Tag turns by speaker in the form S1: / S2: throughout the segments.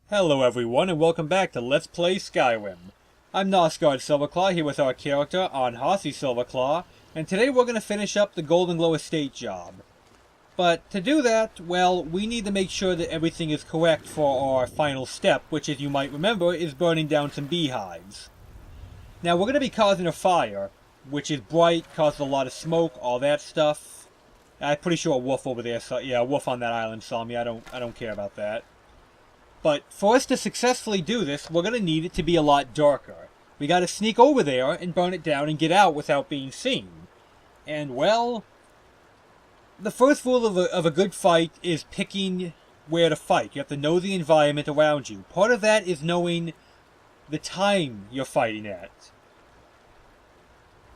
S1: Hello everyone and welcome back to Let's Play Skyrim. I'm Nosgard Silverclaw here with our character Anhasi Silverclaw, and today we're going to finish up the Golden Glow Estate job. But to do that, well, we need to make sure that everything is correct for our final step, which as you might remember is burning down some beehives. Now we're going to be causing a fire, which is bright, causes a lot of smoke, all that stuff. I'm pretty sure a wolf over there saw, yeah, a wolf on that island saw me, I don't care about that. But for us to successfully do this, we're going to need it to be a lot darker. We got to sneak over there and burn it down and get out without being seen. And well, the first rule of a good fight is picking where to fight. You have to know the environment around you. Part of that is knowing the time you're fighting at.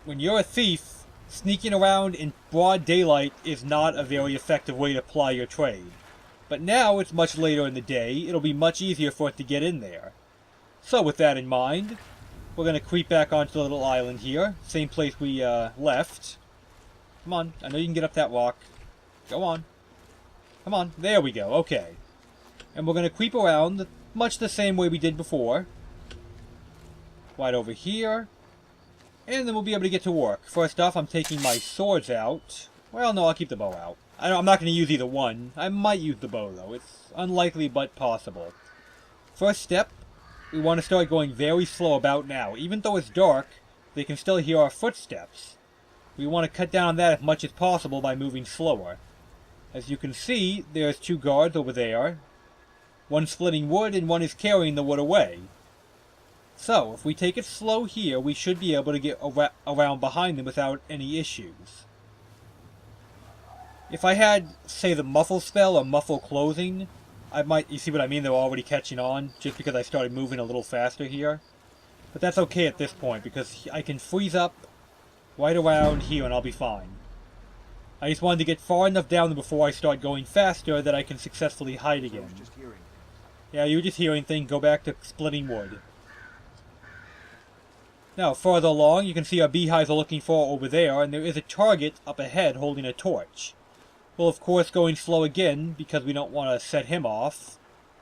S1: When you're a thief, sneaking around in broad daylight is not a very effective way to ply your trade. But now it's much later in the day, it'll be much easier for it to get in there. So with that in mind, we're going to creep back onto the little island here. Same place we left. Come on, I know you can get up that rock. Go on. Come on, there we go, okay. And we're going to creep around much the same way we did before. Right over here. And then we'll be able to get to work. First off, I'm taking my swords out. Well, no, I'll keep the bow out. I'm not going to use either one. I might use the bow, though. It's unlikely, but possible. First step, we want to start going very slow about now. Even though it's dark, they can still hear our footsteps. We want to cut down on that as much as possible by moving slower. As you can see, there's two guards over there. One splitting wood, and one is carrying the wood away. So, if we take it slow here, we should be able to get around behind them without any issues. If I had, say, the muffle spell or muffle clothing, I might, you see what I mean, they're already catching on, just because I started moving a little faster here. But that's okay at this point, because I can freeze up right around here and I'll be fine. I just wanted to get far enough down before I start going faster that I can successfully hide again. Yeah, you were just hearing things, go back to splitting wood. Now, further along, you can see our beehives are looking for over there, and there is a target up ahead holding a torch. Well, of course, going slow again, because we don't want to set him off.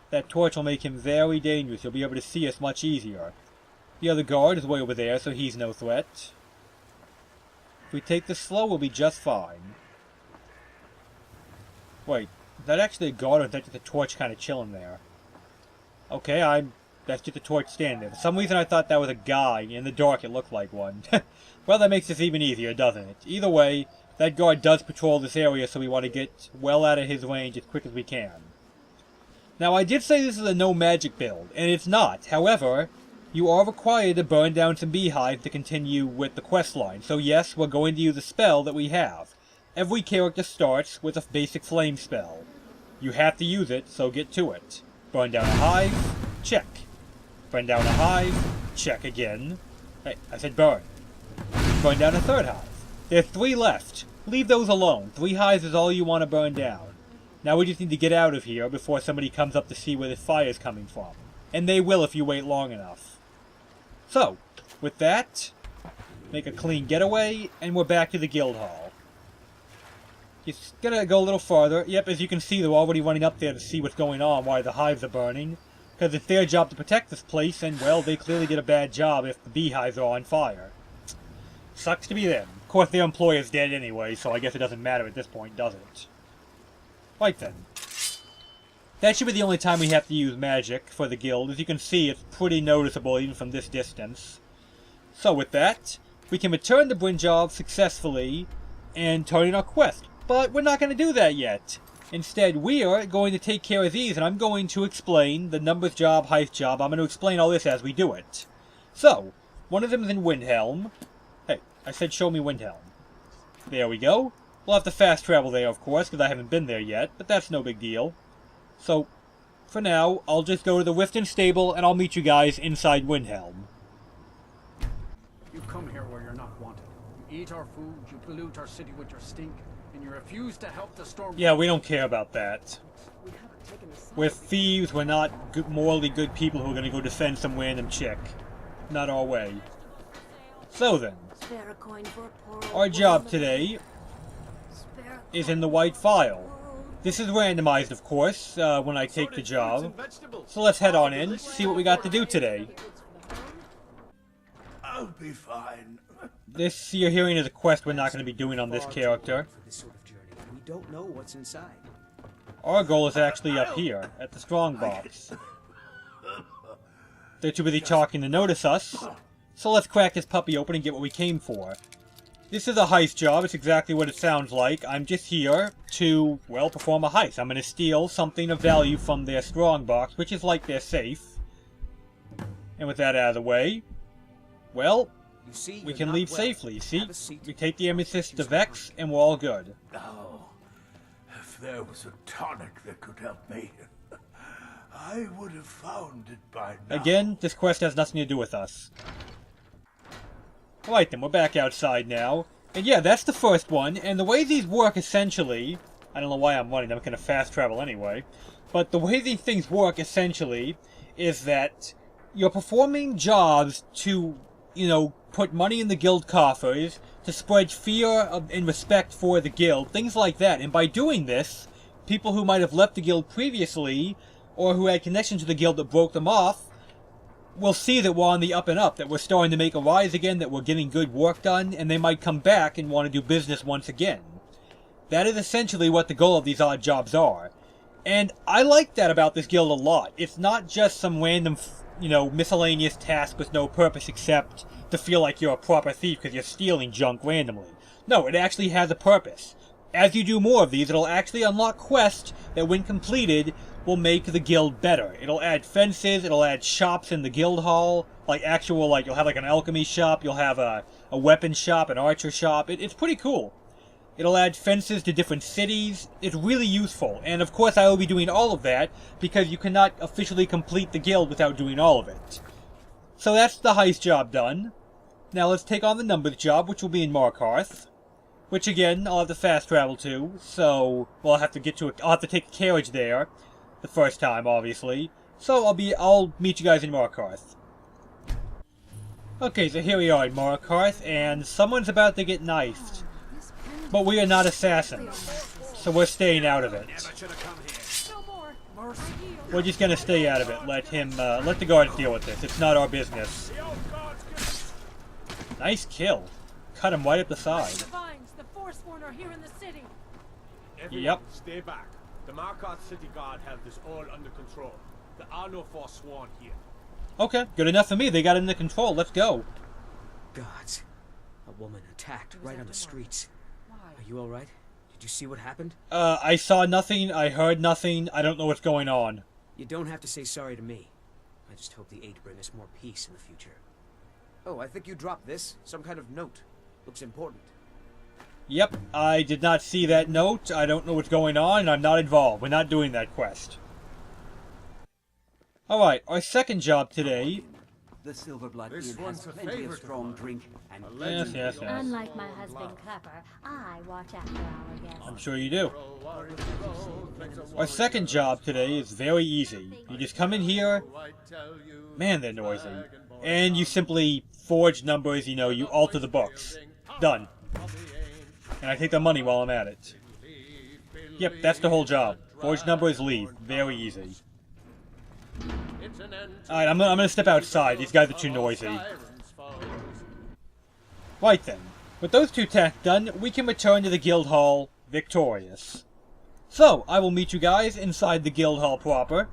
S1: That torch will make him very dangerous. You'll be able to see us much easier. The other guard is way over there, so he's no threat. If we take this slow, we'll be just fine. Wait, is that actually a guard, or is that just a torch kind of chilling there? Okay, that's just a torch standing there. For some reason I thought that was a guy. In the dark it looked like one. Well, that makes this even easier, doesn't it? Either way, that guard does patrol this area, so we want to get well out of his range as quick as we can. Now, I did say this is a no magic build, and it's not. However, you are required to burn down some beehives to continue with the quest line. So yes, we're going to use a spell that we have. Every character starts with a basic flame spell. You have to use it, so get to it. Burn down a hive, check. Burn down a hive, check again. Hey, I said burn. Burn down a third hive. There's 3 left. Leave those alone. 3 hives is all you want to burn down. Now we just need to get out of here before somebody comes up to see where the fire is coming from. And they will if you wait long enough. So, with that, make a clean getaway, and we're back to the guild hall. Just gonna go a little farther. Yep, as you can see, they're already running up there to see what's going on while the hives are burning. Because it's their job to protect this place, and, well, they clearly did a bad job if the beehives are on fire. Sucks to be them. Of course, their employer's dead anyway, so I guess it doesn't matter at this point, does it? Right then. That should be the only time we have to use magic for the guild. As you can see, it's pretty noticeable even from this distance. So with that, we can return to Brynjolf successfully and turn in our quest. But we're not going to do that yet. Instead, we are going to take care of these, and I'm going to explain the numbers job, heist job. I'm going to explain all this as we do it. So, one of them is in Windhelm. Hey, I said show me Windhelm. There we go. We'll have to fast travel there, of course, because I haven't been there yet, but that's no big deal. So, for now, I'll just go to the Riften Stable, and I'll meet you guys inside Windhelm.
S2: You come here where you're not wanted. You eat our food, you pollute our city with your stink, and you refuse to help the storm.
S1: Yeah, we don't care about that. We're thieves, we're not morally good people who are going to go defend some random chick. Not our way. So then, our job today is in the White File. This is randomized, of course, when I take the job. So let's head on in, see what we got to do today.
S3: I'll be fine.
S1: This you're hearing is a quest we're not going to be doing on this character.
S4: For this sort of journey, and we don't know what's inside.
S1: Our goal is actually up here, at the strong box. They're too busy talking to notice us, so let's crack this puppy open and get what we came for. This is a heist job, it's exactly what it sounds like. I'm just here to, well, perform a heist. I'm going to steal something of value from their strong box, which is like their safe. And with that out of the way, well,
S4: You see,
S1: we
S4: you're
S1: can
S4: not
S1: leave
S4: well.
S1: safely, see?
S4: Have a seat.
S1: We take the amethyst to Vex, and we're all good.
S3: Oh, if there was a tonic that could help me, I would have found it by now.
S1: Again, this quest has nothing to do with us. Alright then, we're back outside now. And yeah, that's the first one, and the way these work essentially... I don't know why I'm running, I'm going to fast travel anyway. But the way these things work essentially is that you're performing jobs to, you know, put money in the guild coffers, to spread fear and respect for the guild, things like that. And by doing this, people who might have left the guild previously, or who had connections to the guild that broke them off, will see that we're on the up and up, that we're starting to make a rise again, that we're getting good work done, and they might come back and want to do business once again. That is essentially what the goal of these odd jobs are. And I like that about this guild a lot. It's not just some random, you know, miscellaneous task with no purpose except to feel like you're a proper thief because you're stealing junk randomly. No, it actually has a purpose. As you do more of these, it'll actually unlock quests that, when completed, will make the guild better. It'll add fences, it'll add shops in the guild hall, like actual, like, you'll have like an alchemy shop, you'll have a weapon shop, an archer shop. It's pretty cool. It'll add fences to different cities. It's really useful. And of course I will be doing all of that, because you cannot officially complete the guild without doing all of it. So that's the heist job done. Now let's take on the numbers job, which will be in Markarth. Which again, I'll have to fast travel to, so, well, I'll have to take a carriage there. The first time, obviously. So I'll meet you guys in Markarth. Okay, so here we are in Markarth, and someone's about to get knifed. But we are not assassins, so we're staying out of it. We're just gonna stay out of it. Let the guards deal with this. It's not our business. Nice kill. Cut him right up the side.
S5: The Forsworn are here in the city.
S6: Everyone,
S1: Yep.
S6: stay back. The Markarth City Guard have this all under control. There are no Forsworn here.
S1: Okay, good enough for me. They got it under control. Let's go.
S4: Gods. A woman attacked
S5: Who's
S4: right
S5: at
S4: on the
S5: the door?
S4: streets.
S5: Why?
S4: Are you alright? Did you see what happened?
S1: I saw nothing. I heard nothing. I don't know what's going on.
S4: You don't have to say sorry to me. I just hope the aid bring us more peace in the future. Oh, I think you dropped this. Some kind of note. Looks important.
S1: Yep, I did not see that note. I don't know what's going on, and I'm not involved. We're not doing that quest. Alright, our second job today...
S7: The Silverblood
S3: This
S7: Inn has
S3: one's a
S7: plenty of
S3: favorite
S7: strong
S3: of mine.
S7: drink and
S1: Yes.
S8: Unlike my husband Clapper, I watch after our guests.
S1: I'm sure you do. Our second job today is very easy. You just come in here... Man, they're noisy. And you simply forge numbers, you know, you alter the books. Done. And I take the money while I'm at it. Yep, that's the whole job. Forge numbers, leave. Very easy. Alright, I'm gonna step outside. These guys are too noisy. Right then. With those two tasks done, we can return to the guild hall victorious. So, I will meet you guys inside the guild hall proper.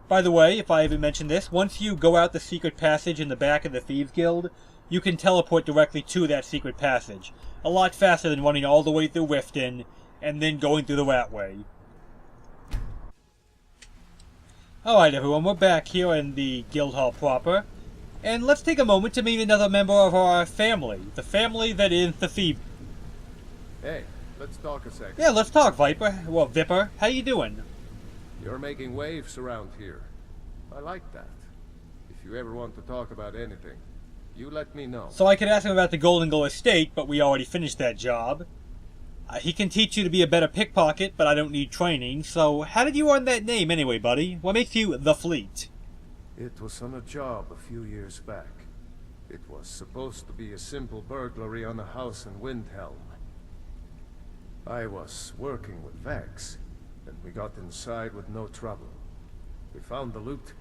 S1: By the way, if I haven't mentioned this, once you go out the secret passage in the back of the Thieves Guild, you can teleport directly to that secret passage. A lot faster than running all the way through Riften, and then going through the Rat Way. Alright everyone, we're back here in the guild hall proper. And let's take a moment to meet another member of our family. The family that is the Thieves.
S9: Hey, let's talk a second.
S1: Yeah, let's talk, Viper. Well, Vipper, how you doing?
S9: You're making waves around here. I like that. If you ever want to talk about anything, you let me know.
S1: So I could ask him about the Golden Goal Estate, but we already finished that job. He can teach you to be a better pickpocket, but I don't need training. So how did you earn that name anyway, buddy? What makes you the Fleet?
S9: It was on a job a few years back. It was supposed to be a simple burglary on a house in Windhelm. I was working with Vex, and we got inside with no trouble. We found the loot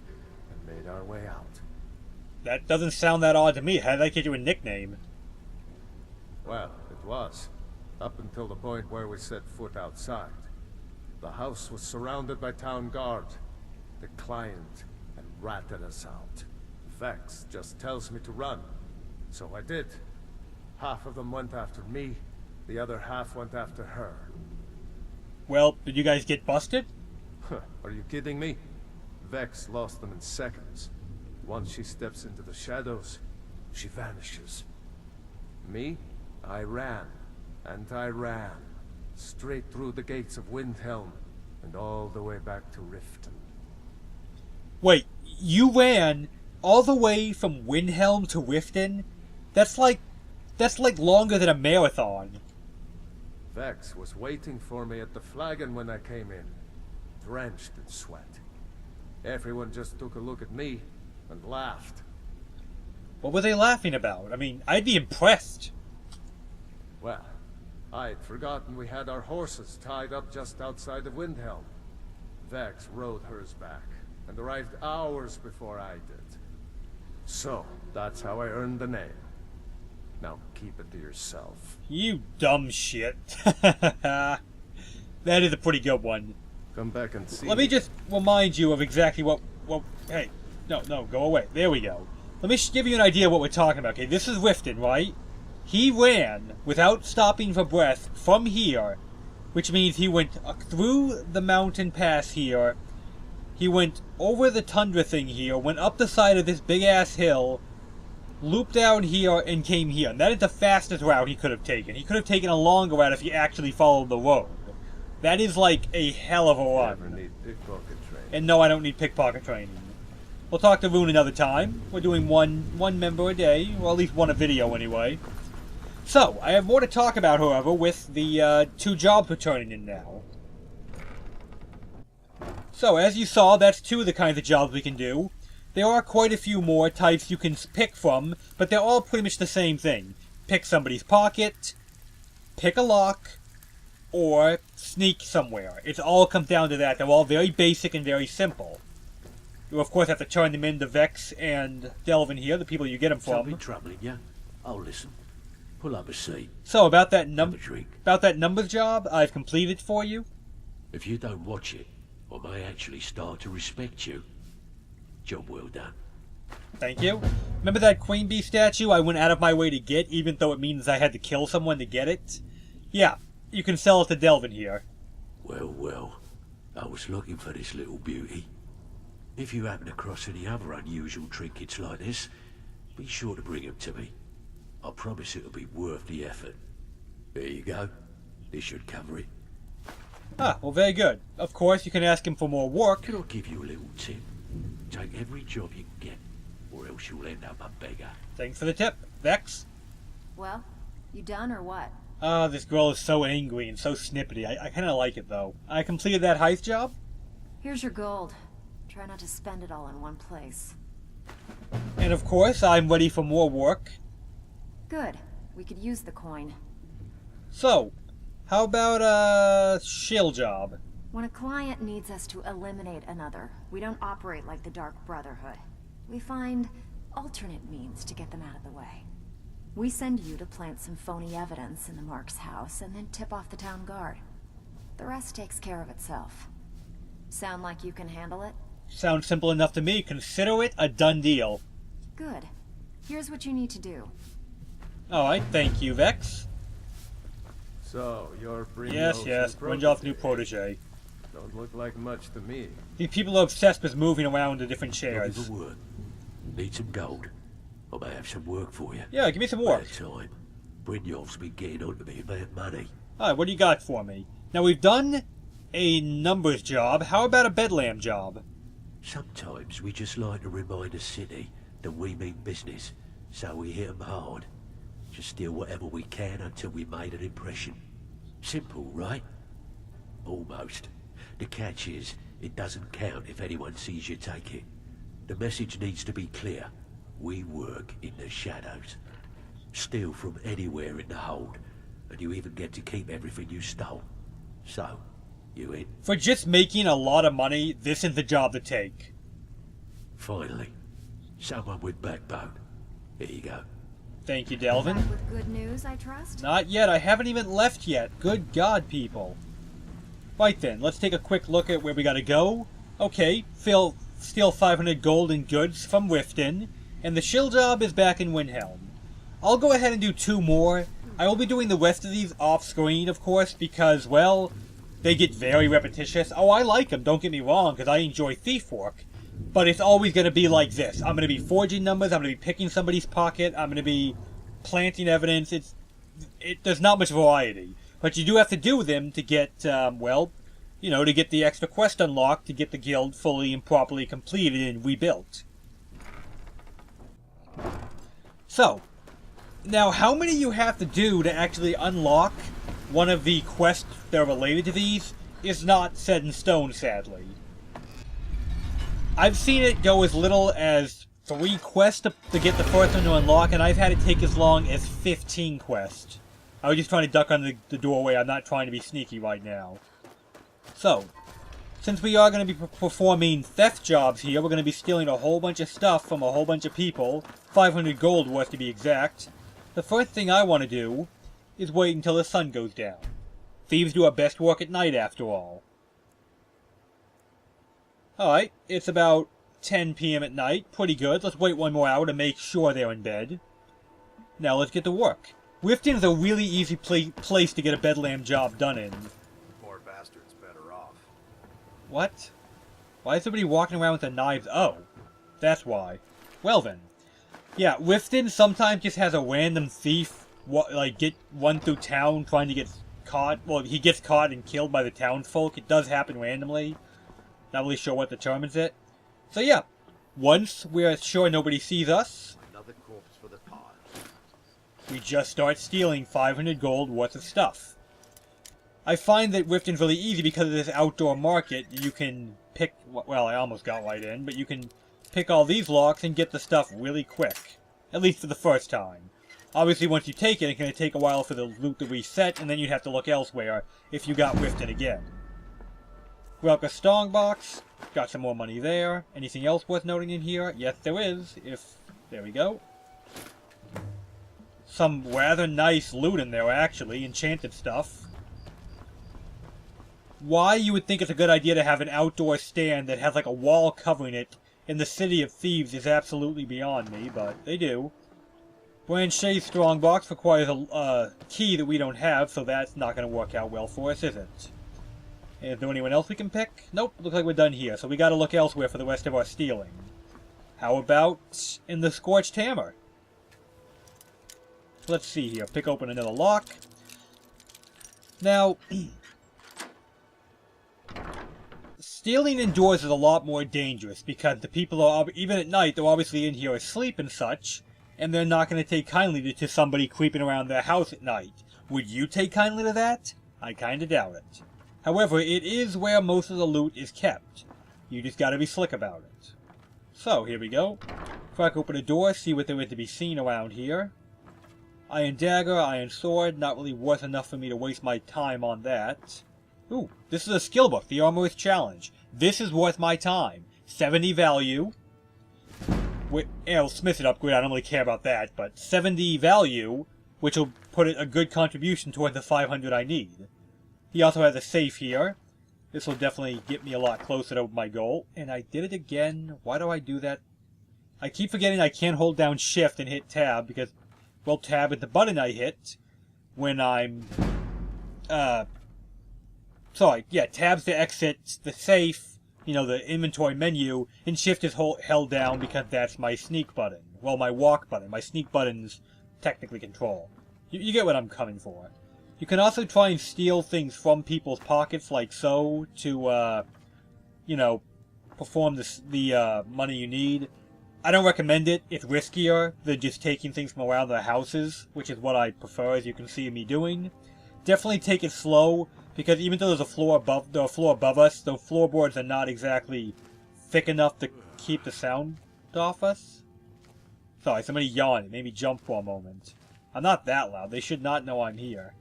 S9: and made our way out.
S1: That doesn't sound that odd to me. How did I get you a nickname?
S9: Well, it was. Up until the point where we set foot outside. The house was surrounded by town guard. The client had ratted us out. Vex just tells me to run. So I did. Half of them went after me, the other half went after her.
S1: Well, did you guys get busted?
S9: Are you kidding me? Vex lost them in seconds. Once she steps into the shadows, she vanishes. Me? I ran. And I ran. Straight through the gates of Windhelm, and all the way back to Riften.
S1: Wait, you ran all the way from Windhelm to Riften? That's like longer than a marathon.
S9: Vex was waiting for me at the flagon when I came in, drenched in sweat. Everyone just took a look at me and laughed.
S1: What were they laughing about? I mean, I'd be impressed.
S9: Well, I'd forgotten we had our horses tied up just outside of Windhelm. Vex rode hers back, and arrived hours before I did. So, that's how I earned the name. Now keep it to yourself.
S1: You dumb shit. That is a pretty good one.
S9: Come back and see.
S1: Let me just remind you of exactly what hey, no, go away. There we go. Let me give you an idea of what we're talking about. Okay, this is Riften, right? He ran, without stopping for breath, from here, which means he went through the mountain pass here, he went over the tundra thing here, went up the side of this big-ass hill, looped down here, and came here. And that is the fastest route he could have taken. He could have taken a longer route if he actually followed the road. That is like a hell of a run.
S9: Never need pickpocket training.
S1: And no, I don't need pickpocket training. We'll talk to Rune another time. We're doing one member a day, or at least one a video anyway. So, I have more to talk about, however, with the 2 jobs we're turning in now. So, as you saw, that's 2 of the kinds of jobs we can do. There are quite a few more types you can pick from, but they're all pretty much the same thing. Pick somebody's pocket, pick a lock, or sneak somewhere. It all comes down to that. They're all very basic and very simple. You, of course, have to turn them in to Vex and Delvin here, the people you get them from.
S7: Something troubling you? I'll listen. Pull up a seat.
S1: So, about that
S7: Have a drink.
S1: numbers job, I've completed for you.
S7: If you don't watch it, I may actually start to respect you. Job well done.
S1: Thank you. Remember that Queen Bee statue I went out of my way to get, even though it means I had to kill someone to get it? Yeah, you can sell it to Delvin here.
S7: Well, I was looking for this little beauty. If you happen across any other unusual trinkets like this, be sure to bring them to me. I promise it'll be worth the effort. There you go. This should cover it.
S1: Ah, well, very good. Of course, you can ask him for more work.
S7: Can I give you a little tip? Take every job you can get, or else you'll end up a beggar.
S1: Thanks for the tip. Vex?
S10: Well, you done or what?
S1: Ah, this girl is so angry and so snippety. I kind of like it, though. I completed that heist job.
S10: Here's your gold. Try not to spend it all in one place.
S1: And of course, I'm ready for more work.
S10: Good. We could use the coin.
S1: So, how about a shill job?
S10: When a client needs us to eliminate another, we don't operate like the Dark Brotherhood. We find alternate means to get them out of the way. We send you to plant some phony evidence in the Mark's house and then tip off the town guard. The rest takes care of itself. Sound like you can handle it?
S1: Sounds simple enough to me. Consider it a done deal.
S10: Good. Here's what you need to do.
S1: Alright, thank you, Vex.
S9: So, you're
S1: Yes, Brynjolf's new protege.
S9: Don't look like much to me.
S1: These people are obsessed with moving around to different
S7: Looking
S1: chairs.
S7: for work. Need some gold. I may have some work for you.
S1: Yeah, give me some work.
S7: Bad time. Brynjolf's been getting on to me about money.
S1: Alright, what do you got for me? Now, we've done a numbers job. How about a bedlam job?
S7: Sometimes we just like to remind the city that we mean business, so we hit 'em hard. Just steal whatever we can until we made an impression. Simple, right? Almost. The catch is, it doesn't count if anyone sees you take it. The message needs to be clear. We work in the shadows. Steal from anywhere in the hold, and you even get to keep everything you stole. So, You in?
S1: For just making a lot of money, this is the job to take.
S7: Finally. Someone with backbone. Here you go.
S1: Thank you, Delvin.
S10: Back with good news, I trust?
S1: Not yet. I haven't even left yet. Good God, people. Right then, let's take a quick look at where we gotta go. Okay, steal 500 gold and goods from Riften, and the shill job is back in Windhelm. I'll go ahead and do 2 more. I will be doing the rest of these off-screen, of course, because, well, they get very repetitious. Oh, I like them, don't get me wrong, because I enjoy thief work. But it's always going to be like this. I'm going to be forging numbers, I'm going to be picking somebody's pocket, I'm going to be planting evidence. There's not much variety. But you do have to do them to get, well, you know, to get the extra quest unlocked, to get the guild fully and properly completed and rebuilt. So, now how many you have to do to actually unlock one of the quests that are related to these is not set in stone, sadly. I've seen it go as little as 3 quests to get the first one to unlock, and I've had it take as long as 15 quests. I was just trying to duck under the doorway, I'm not trying to be sneaky right now. So, since we are going to be performing theft jobs here, we're going to be stealing a whole bunch of stuff from a whole bunch of people, 500 gold worth to be exact. The first thing I want to do is wait until the sun goes down. Thieves do our best work at night, after all. Alright, it's about 10 p.m. at night. Pretty good. Let's wait 1 more hour to make sure they're in bed. Now let's get to work. Riften is a really easy place to get a bedlam job done in.
S11: Poor bastard's better off.
S1: What? Why is somebody walking around with a knife? Oh, that's why. Well then. Yeah, Riften sometimes just has a random thief, run through town trying to get caught. Well, he gets caught and killed by the townsfolk. It does happen randomly. Not really sure what determines it. So yeah, once we're sure nobody sees us,
S11: Another corpse for the pod.
S1: we just start stealing 500 gold worth of stuff. I find that Riften's really easy because of this outdoor market. You can pick, well, I almost got right in, but you can pick all these locks and get the stuff really quick. At least for the first time. Obviously, once you take it, it's going to take a while for the loot to reset, and then you'd have to look elsewhere if you got Riften again. Grab a strong box. Got some more money there. Anything else worth noting in here? Yes, there is. There we go. Some rather nice loot in there, actually. Enchanted stuff. Why you would think it's a good idea to have an outdoor stand that has like a wall covering it in the city of Thieves is absolutely beyond me, but they do. Branchet's strongbox requires a key that we don't have, so that's not going to work out well for us, is it? Is there anyone else we can pick? Nope, looks like we're done here, so we gotta look elsewhere for the rest of our stealing. How about in the Scorched Hammer? Let's see here, pick open another lock. Now, stealing indoors is a lot more dangerous, because the people are, even at night, they're obviously in here asleep and such, and they're not going to take kindly to somebody creeping around their house at night. Would you take kindly to that? I kinda doubt it. However, it is where most of the loot is kept. You just gotta be slick about it. So, here we go. Crack open a door, see what there is to be seen around here. Iron dagger, iron sword, not really worth enough for me to waste my time on that. Ooh, this is a skill book, the Armorer's Challenge. This is worth my time. 70 value. Smith it upgrade, I don't really care about that, but 70 value, which will put a good contribution toward the 500 I need. He also has a safe here. This will definitely get me a lot closer to my goal. And I did it again. Why do I do that? I keep forgetting I can't hold down shift and hit tab because, well, tab is the button I hit when I'm, sorry, yeah, tab's to exit the safe, you know, the inventory menu, and shift is held down because that's my sneak button. Well, my walk button. My sneak button's technically control. You get what I'm coming for. You can also try and steal things from people's pockets like so to, you know, perform the money you need. I don't recommend it. It's riskier than just taking things from around their houses, which is what I prefer, as you can see me doing. Definitely take it slow, because even though there's a floor above us, the floorboards are not exactly thick enough to keep the sound off us. Sorry, somebody yawned. It made me jump for a moment. I'm not that loud. They should not know I'm here.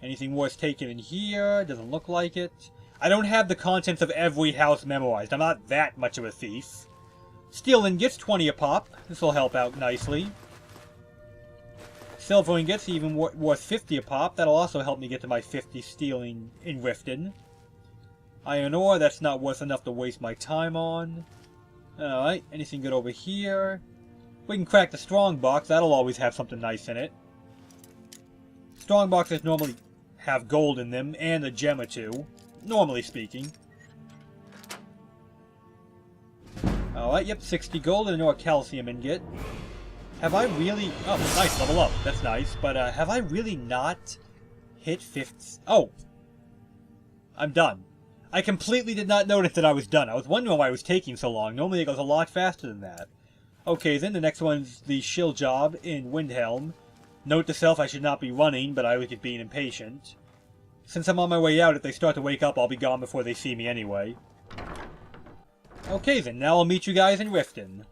S1: Anything worth taking in here? Doesn't look like it. I don't have the contents of every house memorized. I'm not that much of a thief. Steel ingots, 20 a pop. This will help out nicely. Silver ingots, even worth 50 a pop. That'll also help me get to my 50 stealing in Riften. Iron ore, that's not worth enough to waste my time on. Alright, anything good over here? We can crack the strong box. That'll always have something nice in it. Strong boxes normally have gold in them, and a gem or two. Normally speaking. Alright, yep, 60 gold and an ore calcium ingot. Have I really... Oh, nice, level up. That's nice. But have I really not hit 50... Oh! I'm done. I completely did not notice that I was done. I was wondering why it was taking so long. Normally it goes a lot faster than that. Okay, then the next one's the shill job in Windhelm. Note to self, I should not be running, but I was just being impatient. Since I'm on my way out, if they start to wake up, I'll be gone before they see me anyway. Okay then, now I'll meet you guys in Riften.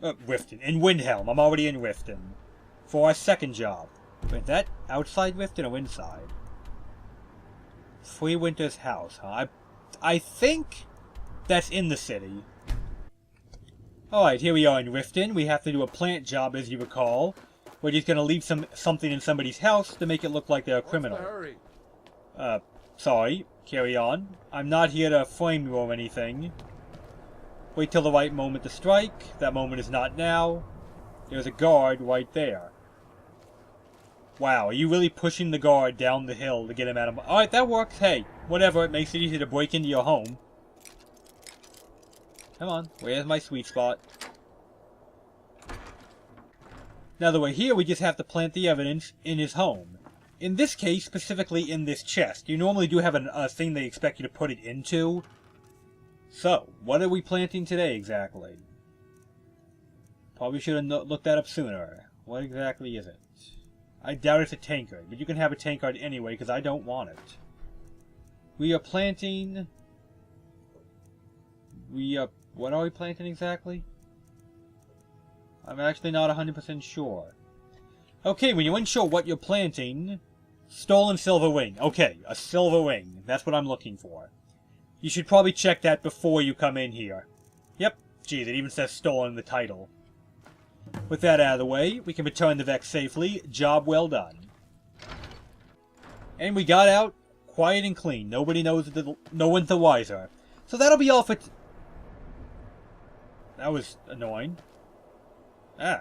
S1: In Windhelm. I'm already in Riften. For our second job. Wait, that outside Riften or inside? Free Winter's house, huh? I think that's in the city. Alright, here we are in Riften. We have to do a plant job, as you recall. We're just gonna leave something in somebody's house to make it look like they're a criminal. Sorry. Carry on. I'm not here to frame you or anything. Wait till the right moment to strike. That moment is not now. There's a guard right there. Wow, are you really pushing the guard down the hill to get him out of... Alright, that works. Hey, whatever. It makes it easy to break into your home. Come on. Where's my sweet spot? Now that we're here, we just have to plant the evidence in his home. In this case, specifically in this chest. You normally do have a thing they expect you to put it into. So, what are we planting today, exactly? Probably should have looked that up sooner. What exactly is it? I doubt it's a tankard, but you can have a tankard anyway, because I don't want it. We are planting... What are we planting exactly? I'm actually not 100% sure. Okay, when you're unsure what you're planting... Stolen silver ring. Okay, a silver ring. That's what I'm looking for. You should probably check that before you come in here. Yep. Geez, it even says stolen in the title. With that out of the way, we can return the Vex safely. Job well done. And we got out quiet and clean. Nobody knows no one's the wiser. So that'll be all for... That was annoying. I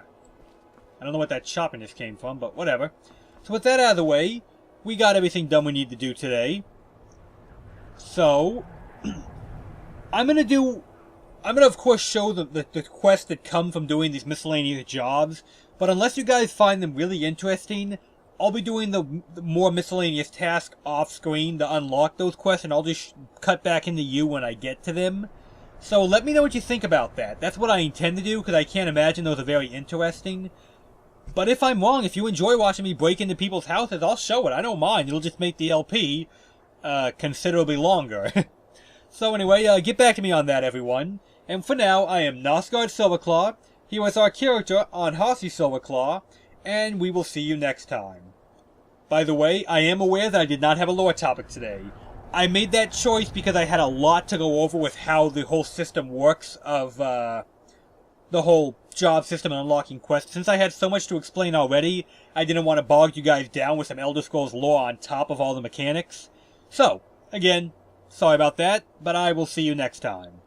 S1: don't know what that choppiness came from, but whatever. So with that out of the way, we got everything done we need to do today. So, I'm gonna of course show the quests that come from doing these miscellaneous jobs, but unless you guys find them really interesting, I'll be doing the more miscellaneous tasks off screen to unlock those quests, and I'll just cut back into you when I get to them. So let me know what you think about that. That's what I intend to do, because I can't imagine those are very interesting. But if I'm wrong, if you enjoy watching me break into people's houses, I'll show it. I don't mind. It'll just make the LP considerably longer. So anyway, get back to me on that, everyone. And for now, I am Nosgard Silverclaw. He was our character on Horsey Silverclaw, and we will see you next time. By the way, I am aware that I did not have a lore topic today. I made that choice because I had a lot to go over with how the whole system works of, the whole job system and unlocking quests. Since I had so much to explain already, I didn't want to bog you guys down with some Elder Scrolls lore on top of all the mechanics. So, again, sorry about that, but I will see you next time.